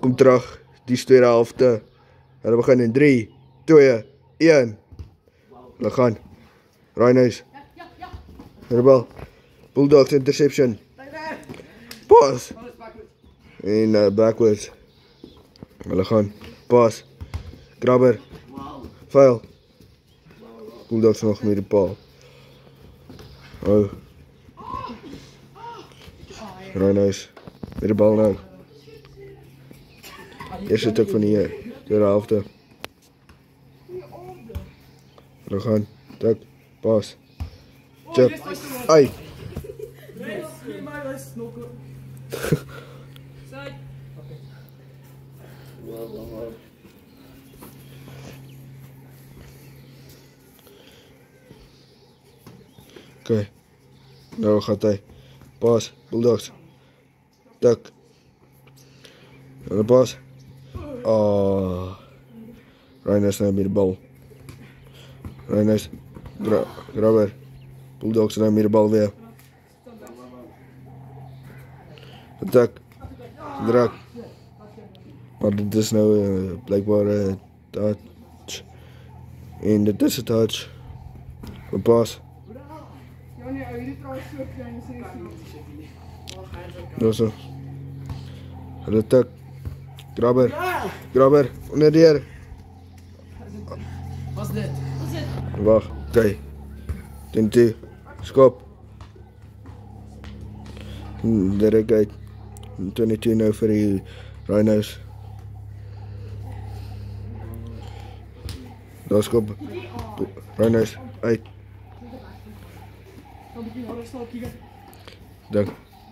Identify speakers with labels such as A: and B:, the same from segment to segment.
A: kom terug, die tweede helfte. Hulle begin in 3, 2, 1. Hulle gaan. Rhinos. De bal. Bulldogs interception. Pass. En backwards. Hulle gaan. Pass. Grabber. Vuil. Bulldogs nog met die bal. Oh. Rhinos. Met de bal nou. Eerste stuk van die tweede helfte. Hulle gaan. Tik. Pass. Chip. Ai. Oké. Nou gaat hij. Pas. Bulldogs. Tik. En de pas. Oh. Rhinos nou met de bal. Rhinos. Grabber. Bulldogs nou met de bal weer. Attack. Druk. Maar dit is nou blijkbaar touch. En dit is een touch. Een pas. Nou zo. Hulle tik. Grabber. Grabber. Onder deur.
B: Wat is dit?
A: Wacht. Oké. 10-2. Skop. Direct uit. 22 nou vir die Rhinos. Daar skop. Rhinos uit.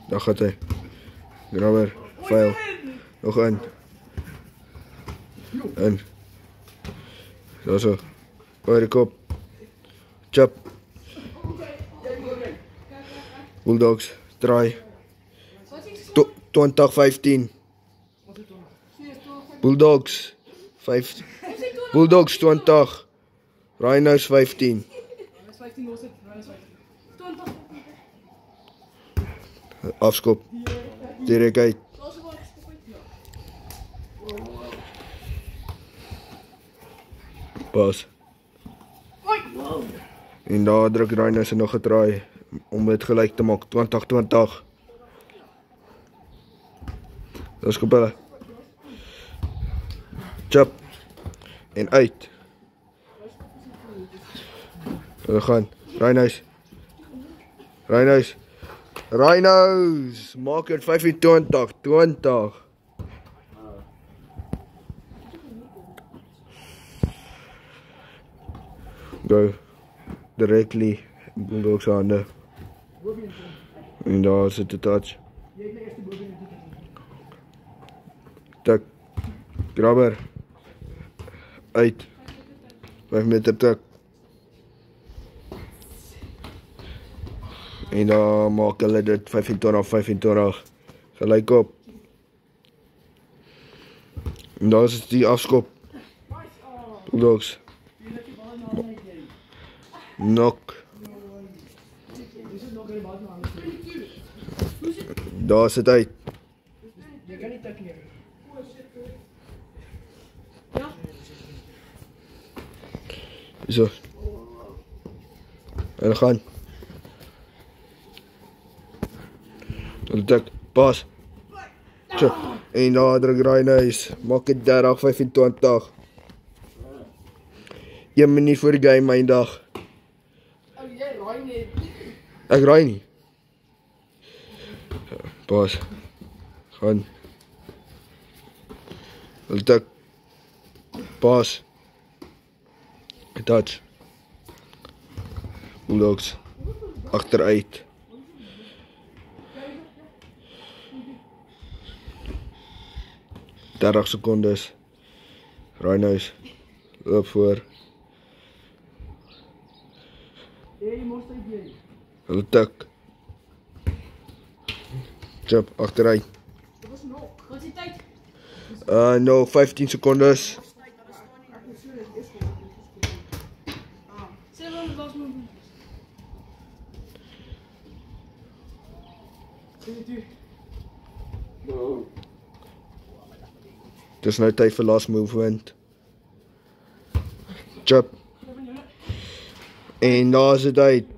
A: Dan gaat hij. Grabber. Vuil. Nog een. En. Daar zo. Bij de kop. Chop. Bulldogs. Try. 20-15. Bulldogs. 5. Bulldogs 20. Rhinos 15. Afskop. Direct uit. Pas. En daar druk Rhinos nog gedraai om dit gelijk te maak. 20-20. Dat is gebellen. Chop. En uit. We gaan. Rhinos. Rhinos. Rhinos. Maak het 25. 20. Go. Directly. Bulldogs hande. En daar zit de touch. Tak. Grabber. Uit. 5 meter tak. En dan maak hulle dit 25-25. Gelijk op. En daar is die afskop. Bulldogs. Nok. Daar sit uit. Zo. En gaan. Tik. Pas. Zo. En daar druk Rhinos. Maak het 30-25. 1 minuut voor die game mijn dag.
B: Oh, jij raai niet.
A: Ik raai niet. Pas. Gaan. Tik. Pas. Touch. Bulldogs. Achteruit. Dertig secondes. Rhinos. Loop voor. Hulle tik. Jump achteruit.
B: Wat is die tijd?
A: Nog 15 secondes. Dis nou tyd vir last movement. Chop. En daar's dit uit.